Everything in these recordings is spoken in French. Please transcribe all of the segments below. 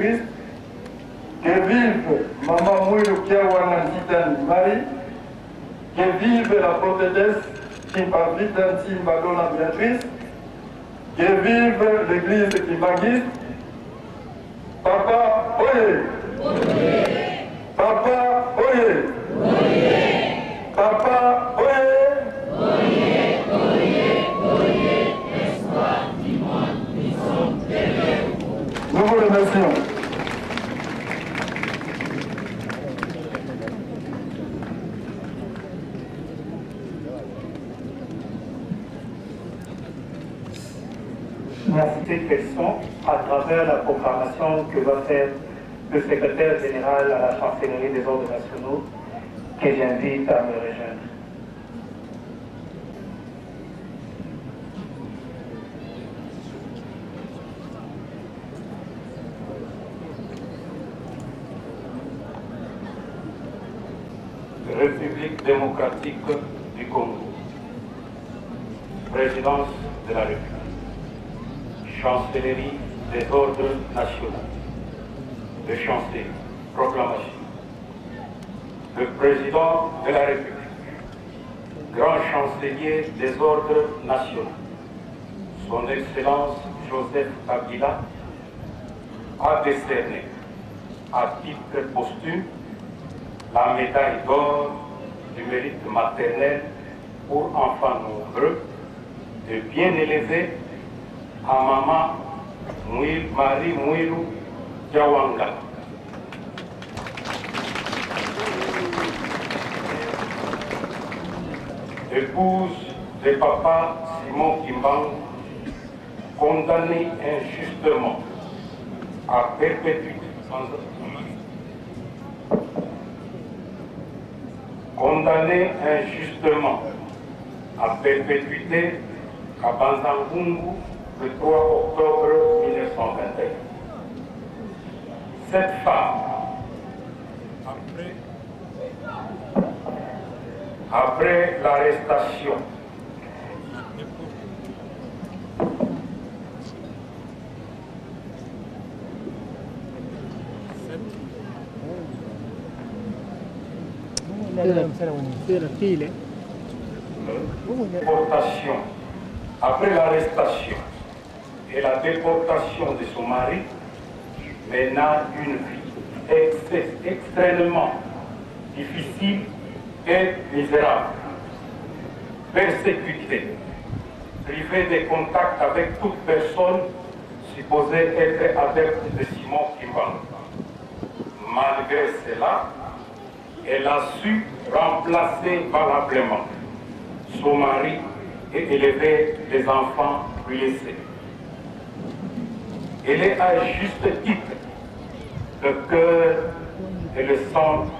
Jésus-Christ. Que vive Maman Mouilou Kiawana Titani Marie. Que vive la prophétesse Kimpavita Timbadona Béatrice. Que vive l'église Kimbagiste. Papa, oye! Papa, oye! Papa, oye! Espoir du monde, nous sommes derrière vous. Nous vous remercions. Merci question à travers la programmation que va faire le secrétaire général à la chancellerie des ordres nationaux, que j'invite à me rejoindre. République démocratique du Congo, Présidence de la République, Chancellerie des ordres nationaux, le chancelier, proclamation. Le Président de la République, Grand Chancelier des ordres nationaux, Son Excellence Joseph Kabila, a décerné à titre posthume la médaille d'or du mérite maternel pour enfants nombreux et bien élevés à Maman Marie Mouilou Diawanga. Épouse de papa Simon Kimbang, condamné injustement à perpétuité à Banzangungu le 3 octobre 1921. Cette femme, après l'arrestation après l'arrestation et la déportation de son mari, mena une vie extrêmement difficile et misérable, persécutée, privée de contact avec toute personne supposée être adepte de Simon Kimbang. Malgré cela, elle a su remplacer valablement son mari et élever des enfants blessés. Elle est à juste titre le cœur et le centre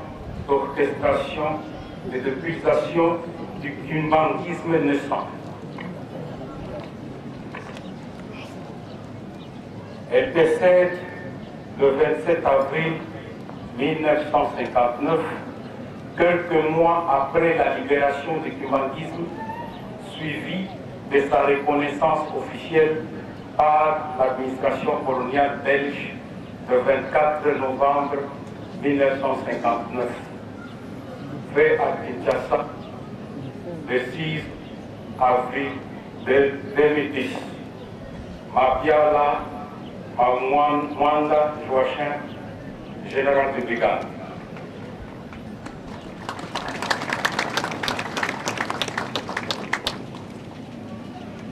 d'orchestration et de pulsation du kimbanguisme naissant. Elle décède le 27 avril 1959, quelques mois après la libération du kimbanguisme, suivi de sa reconnaissance officielle par l'administration coloniale belge le 24 novembre 1959. Fait à Kinshasa le 6 avril 2010. Mabiala Mwanda Joachim, général de brigade.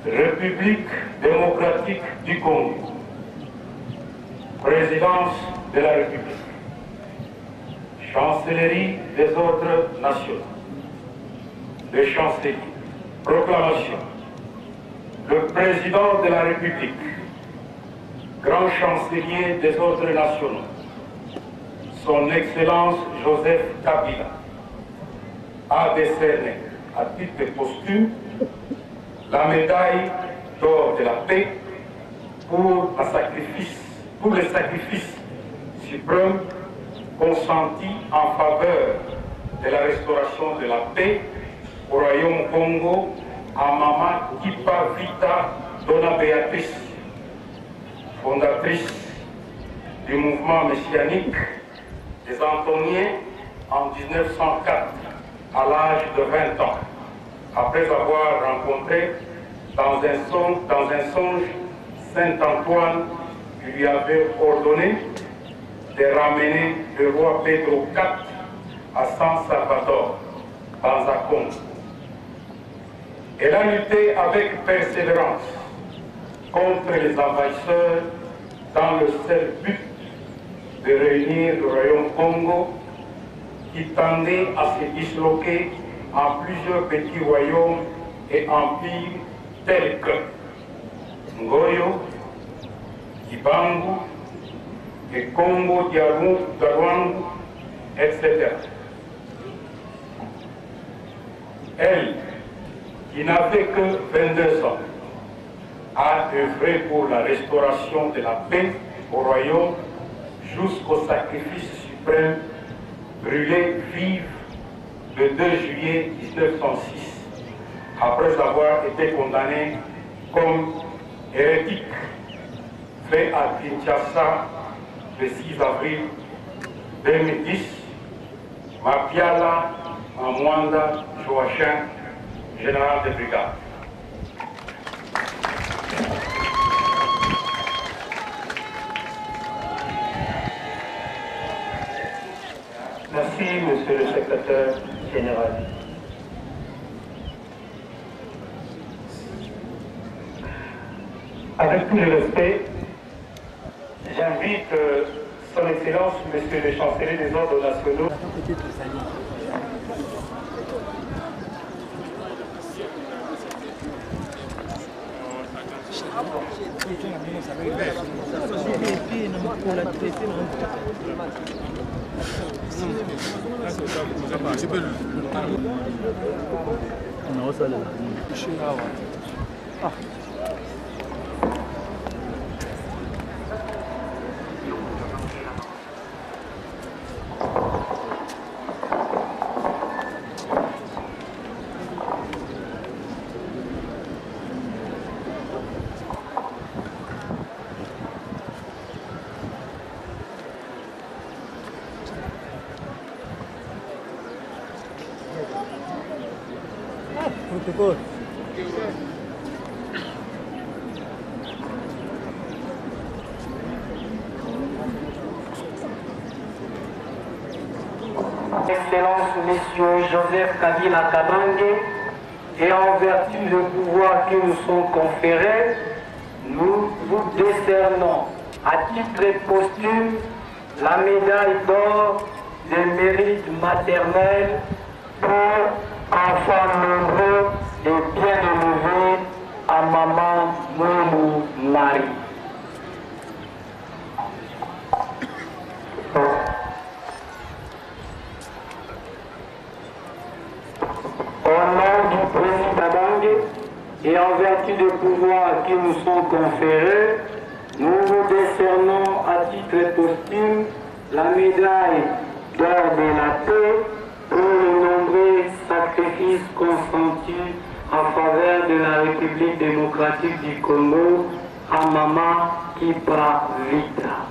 République démocratique du Congo, Présidence de la République, Chancellerie des ordres nationaux, le chancelier, proclamation, le Président de la République, Grand Chancelier des ordres nationaux, Son Excellence Joseph Kabila, a décerné à titre posthume la médaille d'or de la paix pour le sacrifice suprême consenti en faveur de la restauration de la paix au Royaume Congo à Maman Kipa Vita Dona Béatrice, fondatrice du mouvement messianique des Antoniens en 1904, à l'âge de 20 ans, après avoir rencontré dans un songe Saint Antoine qui lui avait ordonné de ramener le roi Pedro IV à San Salvador, dans la Congo. Elle a lutté avec persévérance contre les envahisseurs dans le seul but de réunir le royaume Congo qui tendait à se disloquer en plusieurs petits royaumes et empires tels que Ngoyo, Ibangu et Congo Diarouangu, etc. Elle, qui n'avait que 22 ans, a œuvré pour la restauration de la paix au royaume jusqu'au sacrifice suprême brûlé vive le 2 juillet 1906, après avoir été condamné comme hérétique, fait à Kinshasa le 6 avril 2010, Mapiala Amwanda Joachim, général de brigade. Merci, Monsieur le Secrétaire général. Avec tout le respect, j'invite Son Excellence, Monsieur le Chancelier des Ordres Nationaux, protocole. Excellence, Messieurs Joseph Kabila Kabange, et en vertu du pouvoir qui nous sont conférés, nous vous décernons à titre posthume la médaille d'or des mérites maternels pour enfants nombreux et bien élevés à Maman Moulou Marie. Au nom du président Bangue et en vertu des pouvoirs qui nous sont conférés, nous vous décernons à titre posthume la médaille d'or de la paix pour les nombreux sacrifices consentis en faveur de la République démocratique du Congo à Mama Kipa Vita.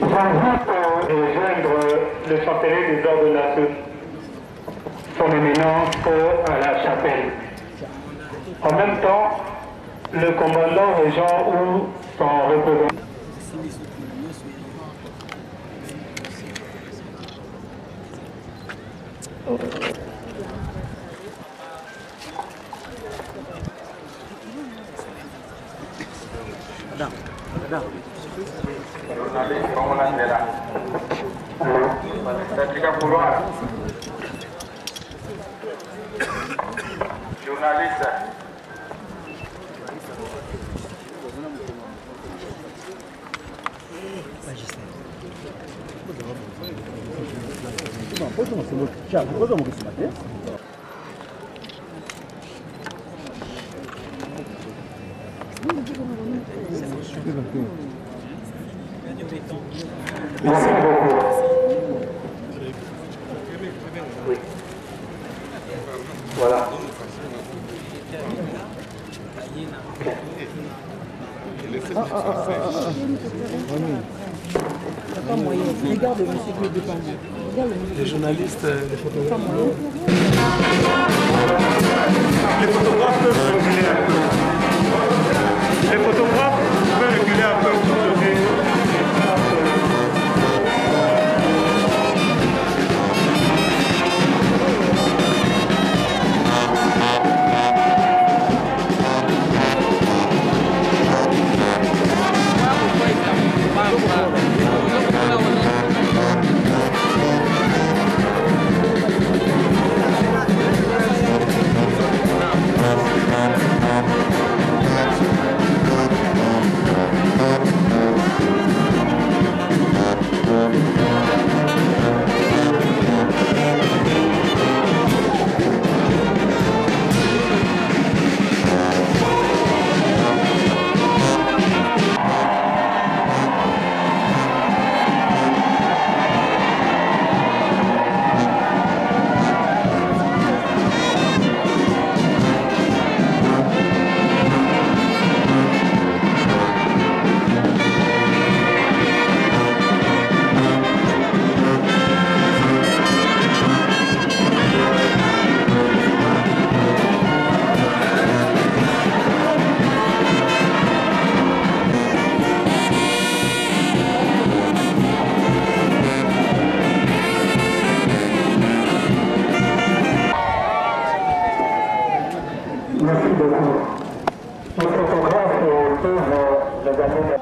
J'invite à rejoindre le chapelet des ordonnateurs, son éminence à la chapelle. En même temps, le commandant régent ou son représentant. Journaliste, como la será. Estética pulvar. Jornalista. Merci beaucoup. Oui. Voilà. Regarde le monsieur qui est dépendu. Les journalistes, les photographes. Les photographes peuvent reculer un peu. Les photographes peuvent reculer un peu pour donner Merci beaucoup. Les photographes peuvent les amener.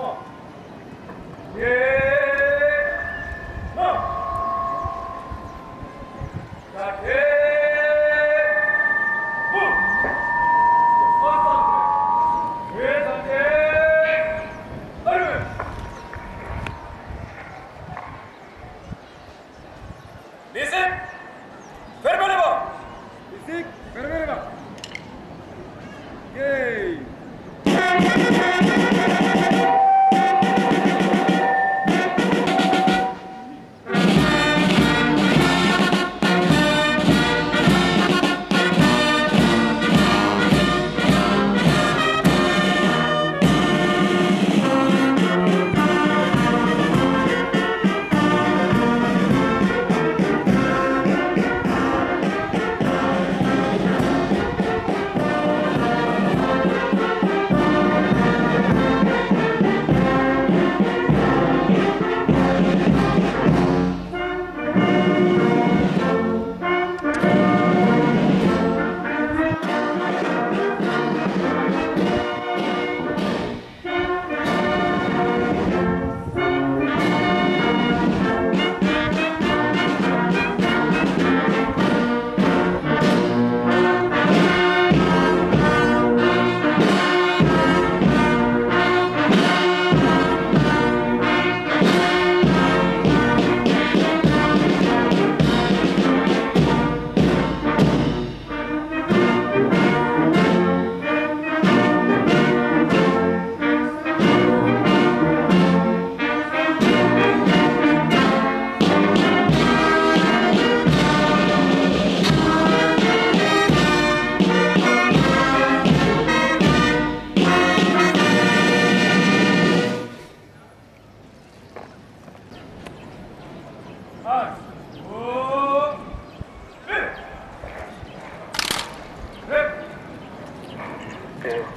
J'invite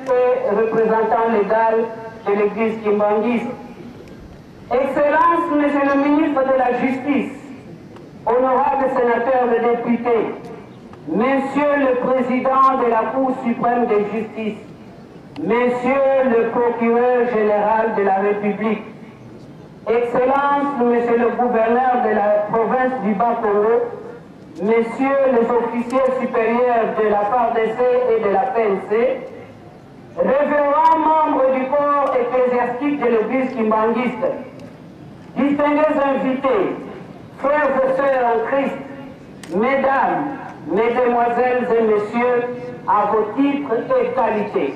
et représentant légal de l'église kimbangiste. Excellence, Monsieur le ministre de la Justice, honorables sénateurs et députés, Monsieur le Président de la Cour suprême de justice, Monsieur le Procureur général de la République, Excellence, Monsieur le Gouverneur de la province du Bas-Congo, Messieurs les officiers supérieurs de la FARDC et de la PNC, révérends membres du corps ecclésiastique de l'église kimbangiste, distingués invités, frères et sœurs en Christ, mesdames, mesdemoiselles et messieurs, à vos titres et qualités.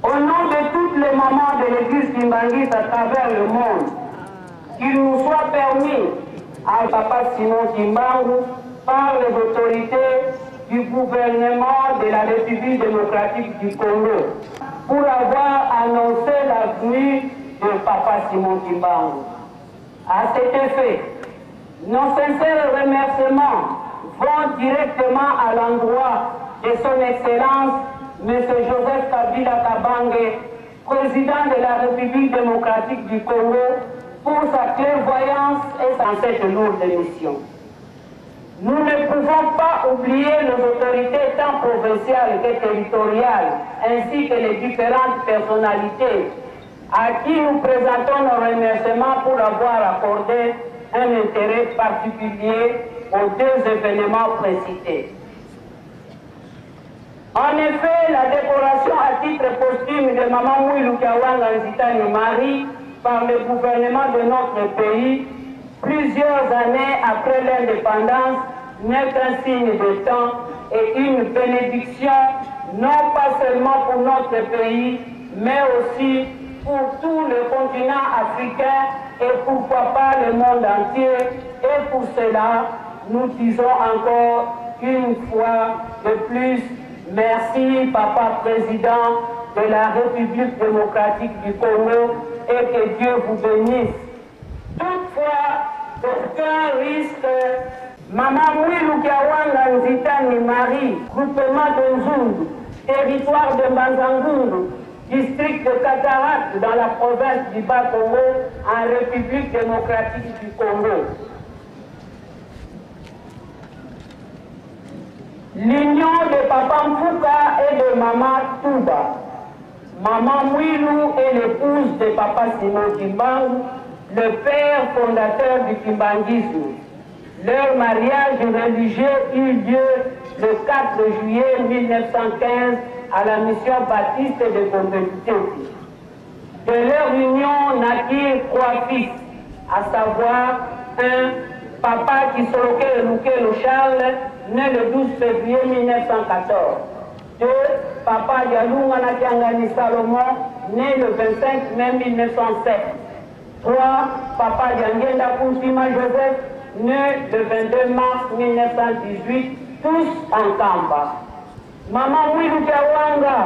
Au nom de toutes les mamans de l'église kimbangiste à travers le monde, qu'il nous soit permis à Papa Simon Kimbangu par les autorités du gouvernement de la République démocratique du Congo pour avoir annoncé la venue de Papa Simon Kimbangu. À cet effet, nos sincères remerciements vont directement à l'endroit de son Excellence M. Joseph Kabila Kabange, président de la République démocratique du Congo, pour sa clairvoyance et dans cette lourde mission. Nous ne pouvons pas oublier les autorités tant provinciales que territoriales, ainsi que les différentes personnalités à qui nous présentons nos remerciements pour avoir accordé un intérêt particulier aux deux événements précités. En effet, la décoration à titre posthume de Maman Mouilou Kiawanga Nzitani Marie par le gouvernement de notre pays, plusieurs années après l'indépendance, n'est qu'un signe de temps et une bénédiction, non pas seulement pour notre pays, mais aussi pour tout le continent africain et pourquoi pas le monde entier. Et pour cela, nous disons encore une fois de plus, merci Papa Président de la République démocratique du Congo et que Dieu vous bénisse. Toutefois, aucun risque, Maman Mouilou Kiawanga Nzitani Marie, groupement de Nzundu, territoire de Mbanzangundu, district de Cataracte dans la province du Bas-Congo, en République démocratique du Congo. L'union de Papa Mfouka et de Maman Touba. Maman Mouilou est l'épouse de Papa Simon Kimbangu, le père fondateur du kimbangisme. Leur mariage religieux eut lieu le 4 juillet 1915 à la mission baptiste de Gombe-Lutefi. De leur union naquirent 3 fils, à savoir un Papa Kisoloke Lukelo Charles, né le 12 février 1914. 2. Papa Yalunga Nakiangani Salomon, né le 25 mai 1907. 3. Papa Yangenda Kounsima Joseph, né le 22 mars 1918, tous en Kamba. Maman Mouilou Kiawanga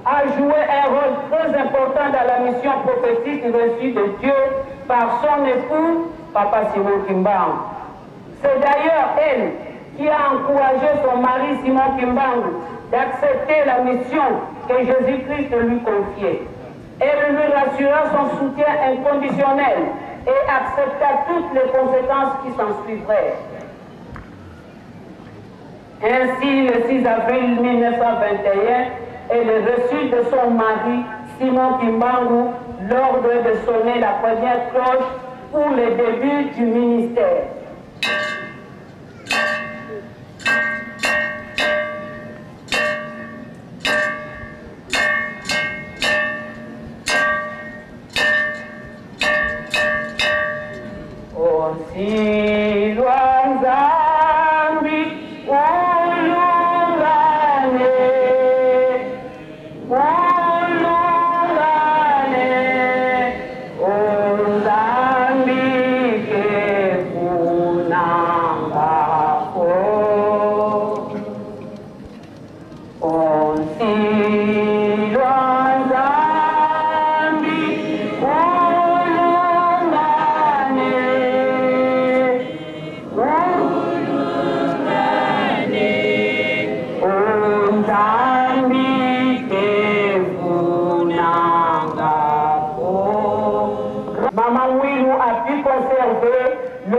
a joué un rôle très important dans la mission prophétique reçue de Dieu par son époux, Papa Simon Kimbangu. C'est d'ailleurs elle qui a encouragé son mari Simon Kimbangu d'accepter la mission que Jésus-Christ lui confiait. Elle lui rassura son soutien inconditionnel et accepta toutes les conséquences qui s'en suivraient. Ainsi, le 6 avril 1921, elle reçut de son mari Simon Kimbangu l'ordre de sonner la première cloche pour le début du ministère.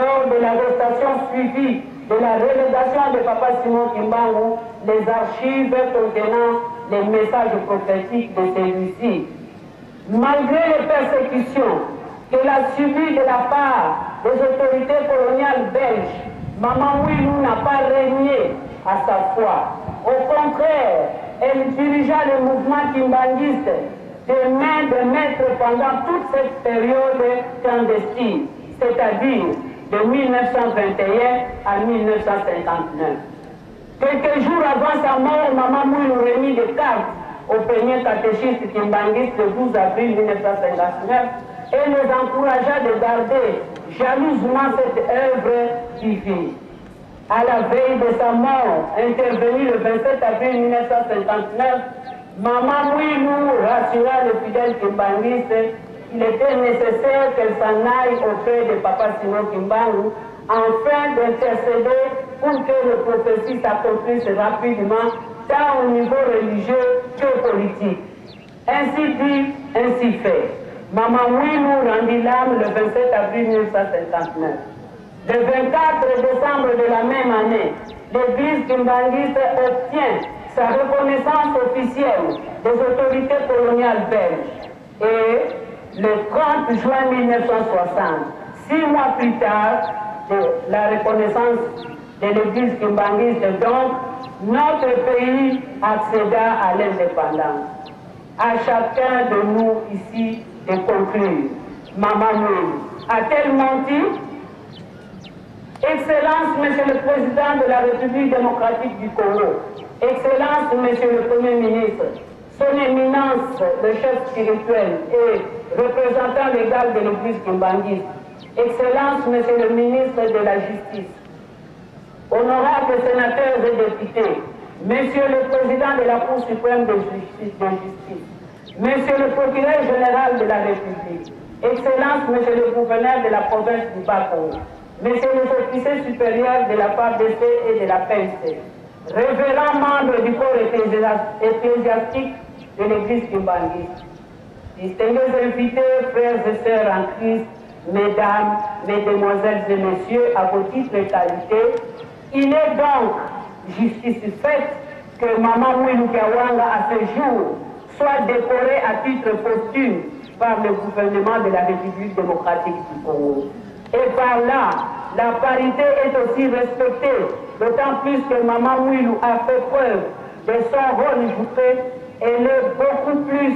lors de l'arrestation suivie de la relégation de Papa Simon Kimbangu, les archives contenant les messages prophétiques de celui-ci. Malgré les persécutions qu'elle a subies de la part des autorités coloniales belges, Maman Mouilou n'a pas régné à sa foi. Au contraire, elle dirigea le mouvement kimbanguiste de main de maître pendant toute cette période clandestine, c'est-à-dire de 1921 à 1959. Quelques jours avant sa mort, Maman Mouilou remit des cartes au premier catéchiste kimbanguiste le 12 avril 1959 et les encouragea de garder jalousement cette œuvre divine. À la veille de sa mort, intervenue le 27 avril 1959, Maman Mouilou rassura le fidèle kimbanguiste qu'il était nécessaire qu'elle s'en aille auprès de Papa Simon Kimbangu afin d'intercéder pour que les prophéties s'accomplissent rapidement, tant au niveau religieux que politique. Ainsi dit, ainsi fait. Maman Mouilou rendit l'âme le 27 avril 1959. Le 24 décembre de la même année, l'église kimbanguiste obtient sa reconnaissance officielle des autorités coloniales belges. Et le 30 juin 1960, 6 mois plus tard, de la reconnaissance de l'église kimbanguiste, donc, notre pays accéda à l'indépendance. À chacun de nous ici de conclure. Maman Mouilou a-t-elle menti? Excellence, Monsieur le Président de la République démocratique du Congo, Excellence, Monsieur le Premier ministre, Son Éminence, le chef spirituel et représentant légal de l'Église kimbanguiste, Excellence, Monsieur le ministre de la Justice, honorables sénateurs et députés, Monsieur le Président de la Cour suprême de justice, Monsieur le Procureur général de la République, Excellence, Monsieur le Gouverneur de la province du Bas-Congo, Messieurs les officiers supérieurs de la FARDC et de la PNC, révérends membres du corps ecclésiastique de l'Église kimbanguiste, distingués invités, frères et sœurs en Christ, mesdames, mesdemoiselles et messieurs, à vos titres et qualités, il est donc justice faite que Maman Mouilou Kiawanga à ce jour soit décorée à titre posthume par le gouvernement de la République démocratique du Congo. Et par là, la parité est aussi respectée, d'autant plus que Maman Mouilou a fait preuve de son rôle joué. Elle est beaucoup plus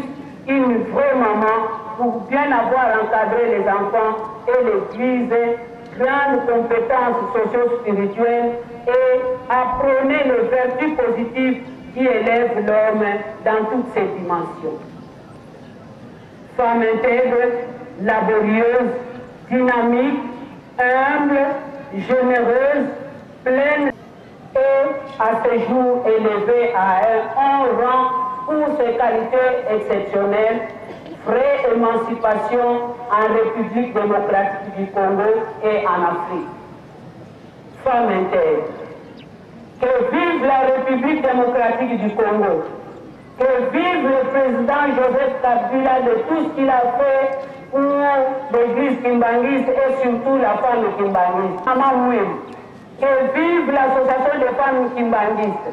une vraie maman pour bien avoir encadré les enfants et l'Église, grandes compétences socio-spirituelles et à prôner les vertus positives qui élèvent l'homme dans toutes ses dimensions. Femme intègre, laborieuse, dynamique, humble, généreuse, pleine et à ce jour élevée à un rang pour ses qualités exceptionnelles, vraie émancipation en République démocratique du Congo et en Afrique. Femme intègre. Que vive la République démocratique du Congo. Que vive le président Joseph Kabila de tout ce qu'il a fait pour l'église kimbanguiste et surtout la femme kimbanguiste. Maman Mouilou. Que vive l'association des femmes kimbanguistes.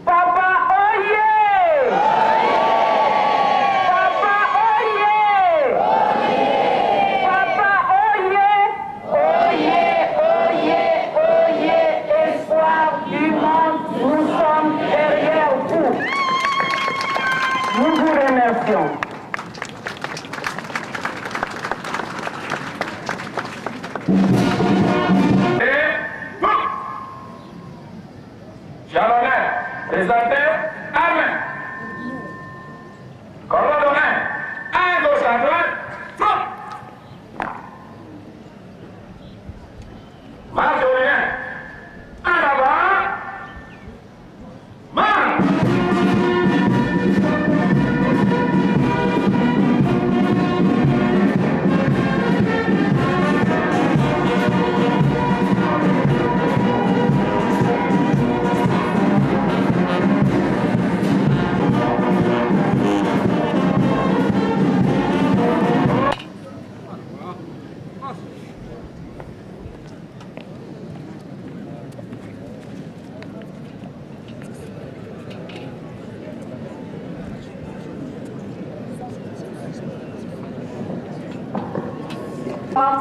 Papa Oye! Papa Oye! Papa Oye! Oye, Oye, Oye, espoir du monde, nous sommes derrière vous. Nous vous remercions. J'ai l'honneur de présenter Amen. Coordonné, à gauche à droite, front. Marche au lien. En avant. Marche.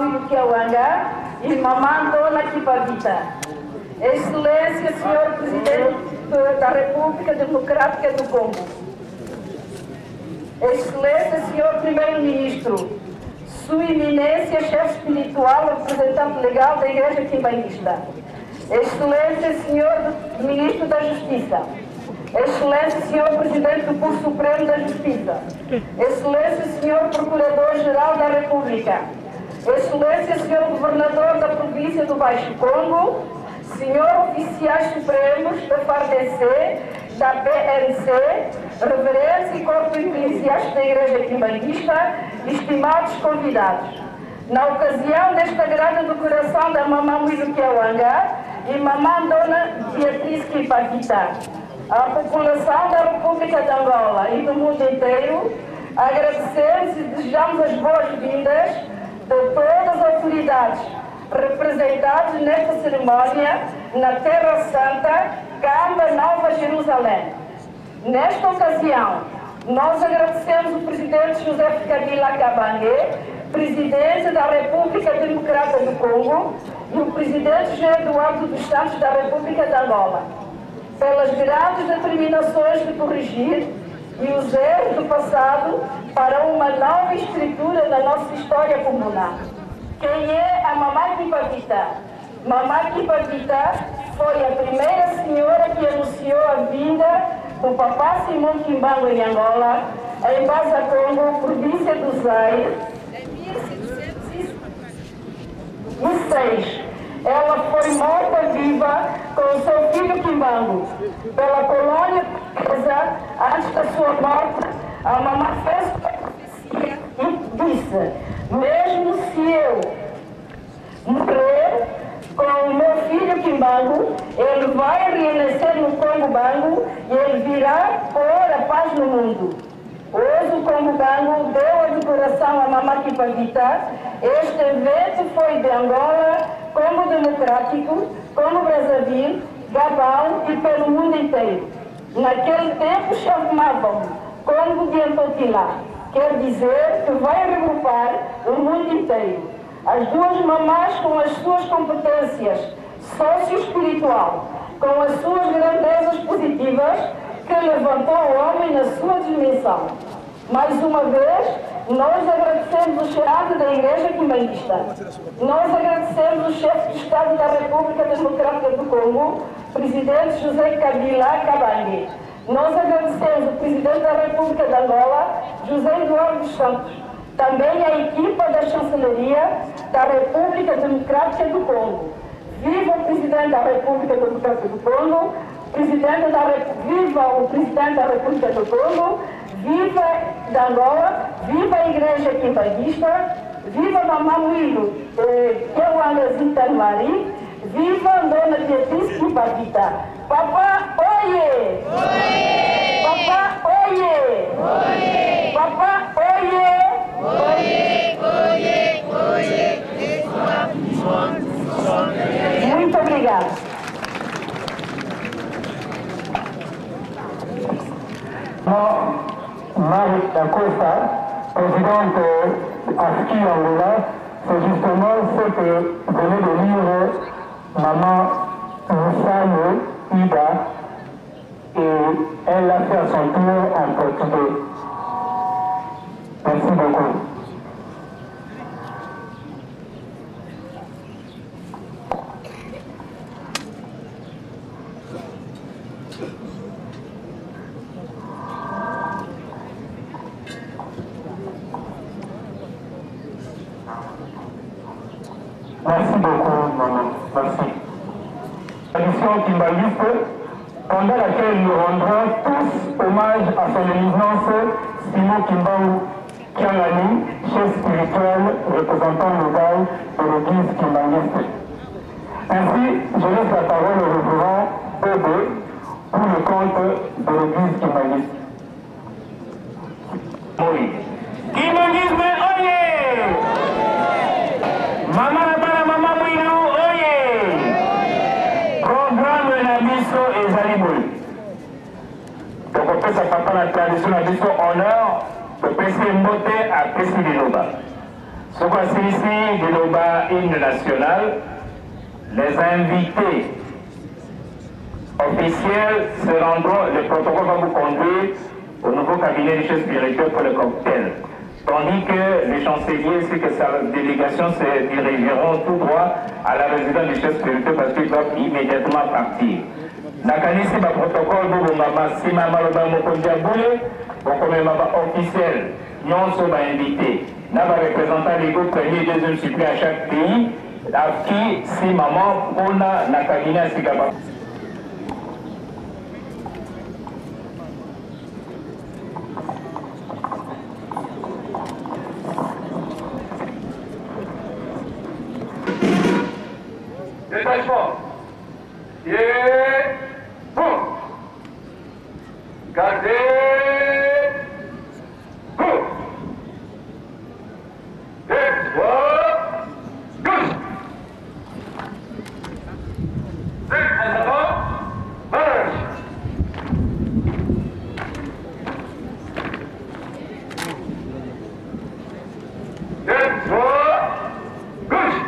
Mwilu Kiawanga e mamãe Dona Kipavita. Excelência, Senhor Presidente da República Democrática do Congo. Excelência, Senhor Primeiro-Ministro. Sua Eminência, chefe espiritual, representante legal da Igreja Quimbanguista. Excelência, Senhor Ministro da Justiça. Excelência, Senhor Presidente do Curso Supremo da Justiça. Excelência, Senhor Procurador-Geral da República. Excelência, Senhor Governador da Província do Baixo Congo. Senhor Oficiais Supremos da FARDC, da BNC, reverendos e corpo eclesiásticos da Igreja Quimbanguista, estimados convidados. Na ocasião desta grande decoração da mamãe Mwilu Kiawanga e mamãe Dona Beatriz Kipavita, à população da República de Angola e do mundo inteiro, agradecemos e desejamos as boas-vindas de todas as autoridades representadas nesta cerimónia na Terra Santa, Camba, Nova Jerusalém. Nesta ocasião, nós agradecemos o presidente José Kabila Kabange, presidente da República Democrática do Congo, e o presidente José Eduardo dos Santos da República de Angola, pelas grandes determinações de corrigir e os erros do passado para uma nova escritura da nossa história comunal. Quem é a Mamãe Kipavita? Mamãe Kipavita foi a primeira senhora que anunciou a vinda do Papá Simão Kimbangu em Angola, em Baza Congo, província do Zaire, em 1706. Ela foi morta viva com seu filho Kimbangu pela colônia portuguesa. Antes da sua morte, a mamãe fez uma profecia e disse: mesmo se eu morrer com o meu filho Kimbangu, ele vai renascer no Congo Bangu e ele virá pôr a paz no mundo. Hoje o Congo Bangu deu a decoração à mamãe Kipavita. Este evento foi de Angola, Congo Democrático, Congo Brazzaville, Gabão e pelo mundo inteiro. Naquele tempo chamavam Congo de Antotila, quer dizer que vai regrupar o mundo inteiro. As duas mamães, com as suas competências socio-espiritual, com as suas grandezas positivas, que levantou o homem na sua dimensão. Mais uma vez, nós agradecemos o chefe da Igreja Quimbanguista. Nós agradecemos o chefe de Estado da República Democrática do Congo, presidente José Kabila Kabange. Nós agradecemos o presidente da República de Angola, José Eduardo dos Santos. Também a equipa da Chancelaria da República Democrática do Congo. Viva o presidente da República Democrática do Congo, viva o presidente da República do Congo, viva da Angola, viva a Igreja Quimbanguista, viva a mamãe Mwilu Kiawanga Zitanwari, viva a Dona Beatriz Kipavita. Papá, oye! Oye! Papá, oye! Oye! Papá, oye! Oye! Oye! Oye! Muito obrigada. Marie Dacosta, présidente ASCI Angola, c'est justement ce que venait de lire maman Roussayo Ida, et elle l'a fait à son tour en portugais. Merci beaucoup. Merci beaucoup, maman. Merci. Tradition kimbanguiste, pendant laquelle nous rendrons tous hommage à son éminence Simon Kimbangu Kiangani, chef spirituel représentant local de l'église kimbanguiste. Ainsi, je laisse la parole au révérend Bébé pour le compte de l'église kimbanguiste. Oui. Kimbanguisme, oyez! Maman Bana Maman Mwilu, oyez! Programme la mission et Zaliboui. Donc on peut s'apprendre la tradition, la mission honneur, de Pessi Mbote à Pessi Liloba. Ce qu'on ici de l'OBA hymne national, les invités officiels se rendront, le protocole va vous conduire au nouveau cabinet des chefs spirituels pour le cocktail. Tandis que les chanceliers ainsi que sa délégation se dirigeront tout droit à la résidence des chefs spirituels parce qu'ils doivent immédiatement partir. Nakanisi ba protocole bobo mama sima maloba mokondia boule bokome mama officiel nyonso ba invité na ba représentant légaux premier et deuxième suppléant à chaque pays à qui si maman pona na cabinet sikaba. Détachement. Et bon. Gardez. Go. Et droit. Gauche. Et en avant. Marche. Et droit. Gauche.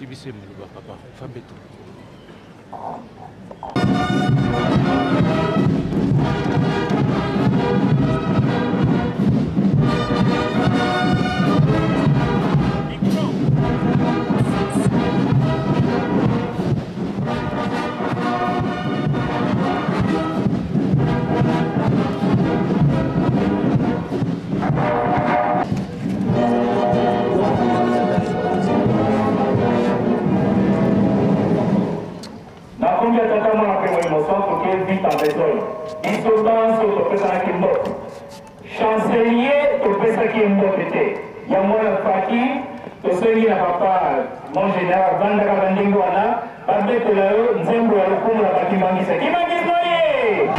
Ibise Muluba, papa, Fambeto. Chancelier, tu peux ça qui est mboté. Il y a moi le Faki, tu sais qu'il y a papa, mon général, Vandaka Vandingwana, Babette là-haut, Nzembo à l'okum, la Bakimangis. Qui m'a dit noyer?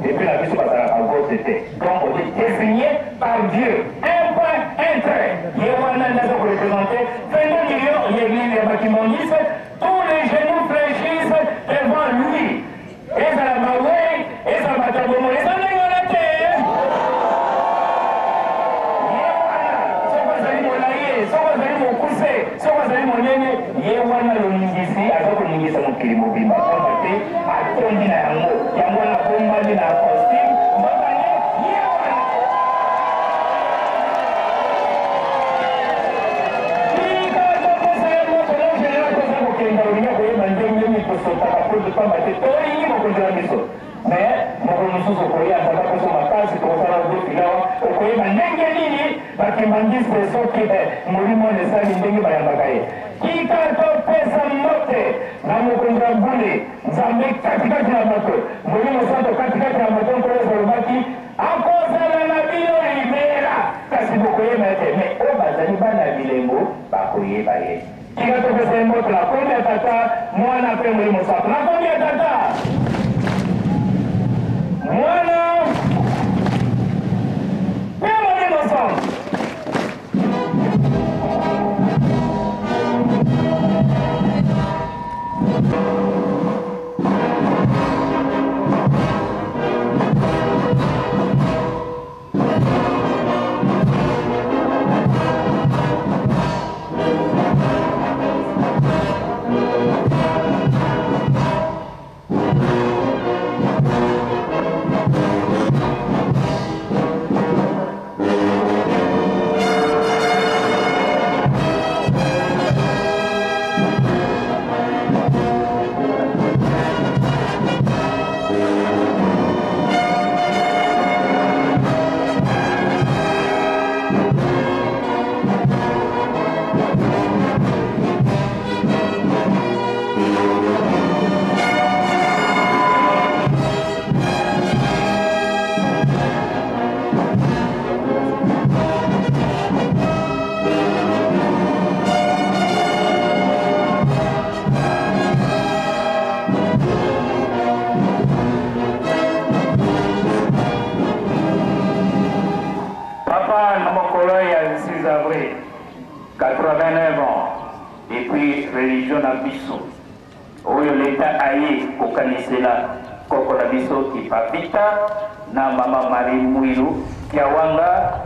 Et puis la mission va à votre été. Donc on est désigné par Dieu. Un point, un trait. Il y a un représenté 22 millions, il y a l'église des bâtiments lisses, tous les genoux fléchissent devant lui. Et ça la baoué, et ça va tabomo, et ça n'est pas la terre. Yewana l'oningisi, alors que l'oningisi est un mobile, à tourner à un mot. Il y a un combat de la costume. avril, 89 ans, et puis religion na biso. Oyo l'État aye kokanisela koko na biso kipapita na mama Marie Mwilu Kiawanga.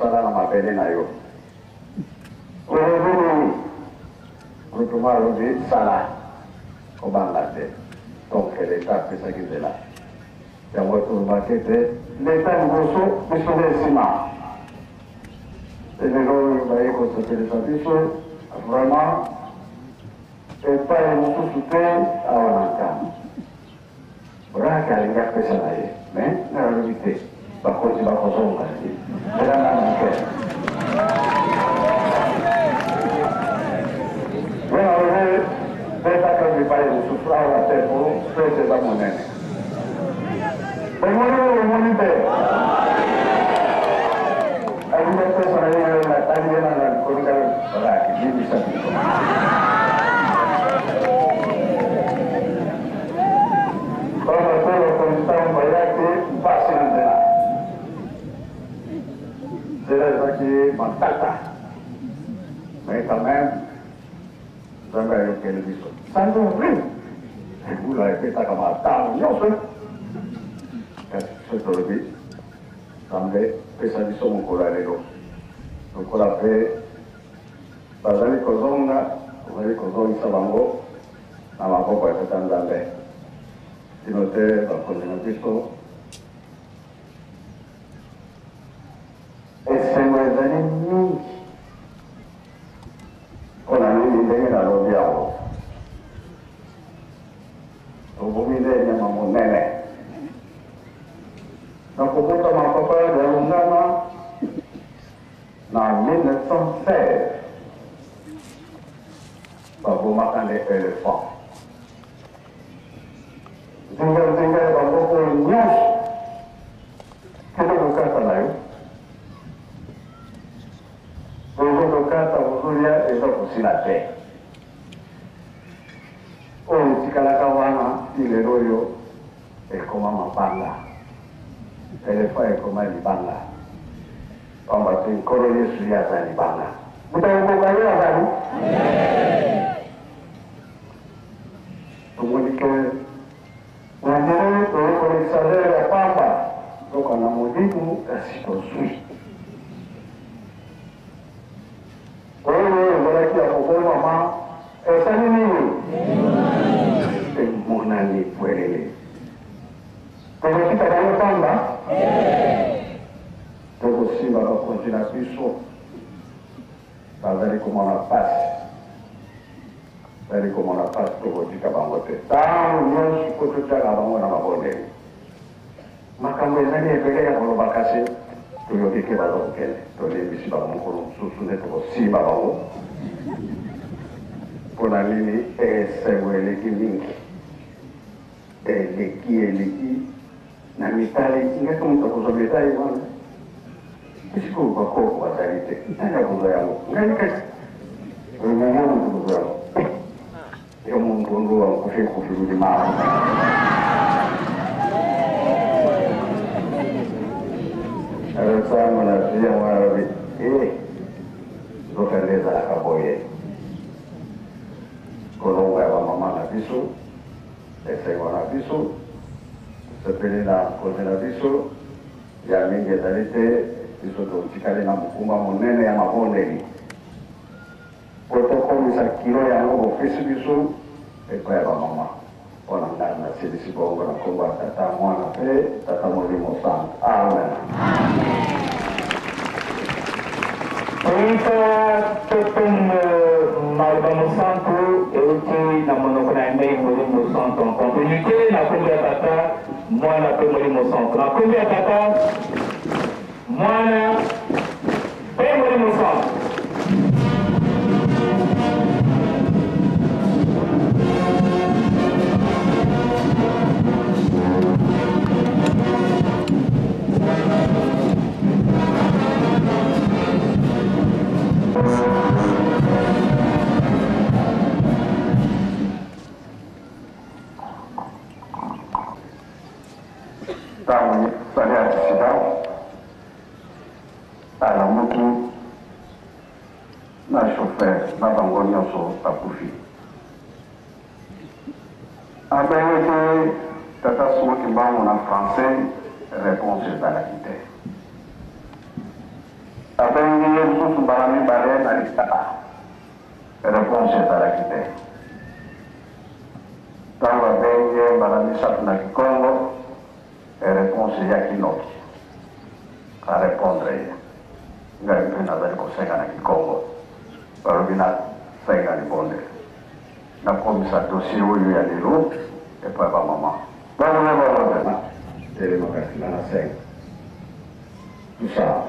Musala na mabele na yo. autrement on dit Salah au Bangladesh. Donc l'État fait ça qui est là. Et on va tout remarquer que l'État grosso est sur les ciments. Et les gens qui voyaient qu'on se fait des services, vraiment, et pas les motos soutien à Wanaka. Voilà qu'il y a fait ça là. Mais, la réalité, par contre, il va faire ça. C'est la même chose. Bueno, esta que mi país sufra la tempo, se da moneda. Bueno, monite. Hay una persona ahí en la calle en la cónica para que vive esa persona. Cuando todos conectamos para que pasen ante la. Será aquí contacta. Mais quand même, j'aimerais évoquer le discours. Ça nous prie. Et vous l'avez fait ça comme un temps, non, c'est le but. Semblait que ça dit son colalero. Donc on a fait, bazali kozonga, bazali kozonga sabango, na maboko ya Tanzania. Tinote, bakonzina biso. Esemwezani mingi. On a mis des gens à l'audience. Donc, vous mettez des gens à mon nez. Donc, vous mettez ma papa de l'Ungama en 1916. Vous m'attendez les éléphants. Zingal, vous avez une niche. Qu'est-ce que vous faites là? Kata uzulia eza kusina te. Oyo tikalaka wana ilelo oyo ekoma mabanga. Elefa ekoma libanga. Pamba te nkolo Yesu yaza libanga. Mutakokoka yo azali? Tomoni ke nandere toyekolekisa lelo ya pamba toka na molimo kasi tozwi. Qui a proposé maman, et ça c'est mon ami pour elle. Quand je suis allé au Pamba, donc aussi, on va continuer à plus chaud. Ça va aller comment on passe. Ça va aller comment on passe pour vous dire qu'à Bangote. Tant nous, je peux tout faire avant on a ma bonne. Ma caméra est payée à mon bacassé. Toyoke ke bazon kele, tole bisi babon kono susune toko si babon. Pona nini sewe leki mingi. Leki, na mitale, inga kama takuzo mitale wana. Kisiku bako wazalite, nanya kuzo yangu. Ngani kasi, umungu kuzo yangu. Yo mungu wangu kufi maa. Alors ça, on a dit à moi, donc elle les a aboyés. Quand on va à maman la biso, et c'est qu'on a biso, se peigne la côté la biso, il y a une égalité, ils sont au Ticale na Mukumba, mon nene à ma bonne nene. Protocole, il s'acquire à mon fils biso, et puis à maman. On a gagné la CDC pour le combat, tata moi la paix, tata molimo sang. Amen. Kita tepung malbamo santo euti na monokona mbei molimo santo en continuité na kumbe tata mwana pe molimo santo na kumbe tata mwana pe molimo santo. Sali accident à la moto na chauffeur na bango nyonso akufi. Abengi tata soki mbango na français réponse ezalaki te. Abengi ye mosusu mbala mibale na lisaka réponse est à la quitter. Dans la veille, Madame Sapna Kikongo, réponse est à Kinoki. À répondre, il y a une pénale de Sénat Kikongo. Par le binat, Sénat Kikongo. Na komisa dossier huyu ya Liru, et pas maman. Voilà, c'est le magasin dans la scène. Tout ça.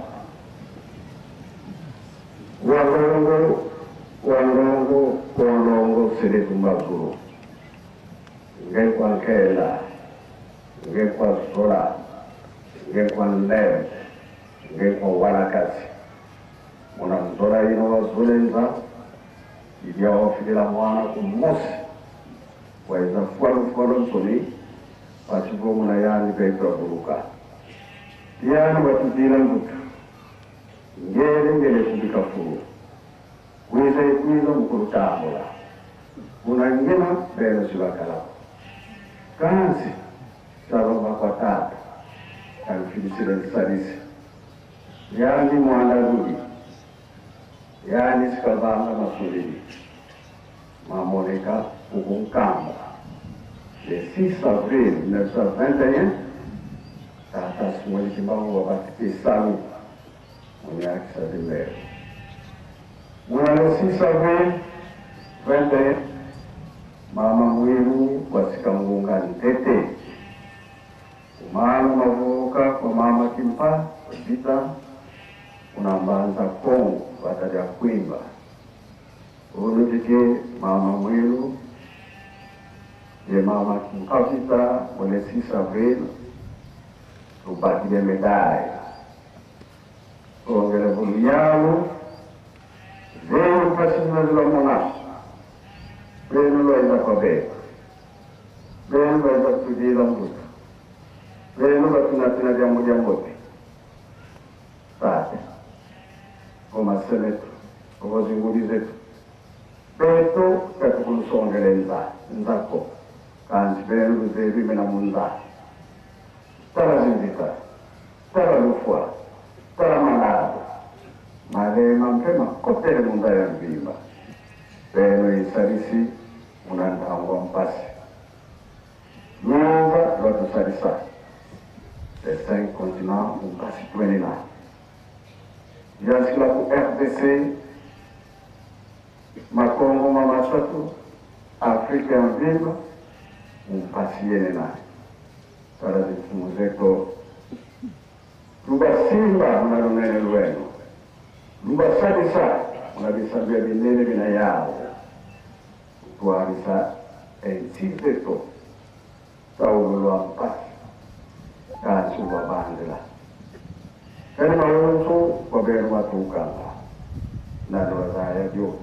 Walongo, c'est des Tumbazuru. Ngekwa Nkela, ngekwa Zola, ngekwa Ndev, ngekwa Walakasi. Muna Zola ino wa Zulenza, ili ya wafidila mwana kumusi. Waiza fuwalu nsoni, pasipo muna yani peito buruka. Yani watudila ngutu. Ngele kubika furu. Kuiza mkuru tahola. Unangina beno sibakala. Kansi sababa kwa tatu. Kanfilisile nsalisi. Yani mwanda rudi. Yani sikabanga masulili. Mamoneka ukunkamba. Le 6 avril 1921, Tata Simoni Kimbangu wakati Sami mwenye akisa Zimere. Mwana le 6 avril 21, Mama Mwiru wasika Mgunga Ntete. Kumanu mavuka kwa Mama Kimpa, Vita, unambanza Kongo, wataja Kwimba. Unutike Mama Mwiru, ye Mama Kimpa Vita, mwenye 6 avril, tubaki de medai. Ongele buliano, veio pasina de la mona. Veio lo enda kobe. Veio lo enda tudi la mbuta. Veio lo tunatina jamu jamote. Sate. Koma seneto, koma zingurizeto. Beto katukulu songele nzako. Kanti veio lo zevi mena munza. Tara zindita, tara lufua, tara manado, malema mpema kopere munda ya mbimba. Beno isarisi unandangwa mpasi. Nyumba lotu sarisa. Les 5 continents mpasi 29. Jaskila ku RDC, Makongo Mamasatu, Afrika ya mbimba, mpasi yenena. Para zifumuzeko luba simba mnalunene lwenu luba sadisa mnabisabia binene bina yao tuarisa entizeto taululwa mpasi kasi wabandela kani mawunsu waberu watukanga nalwazaya jo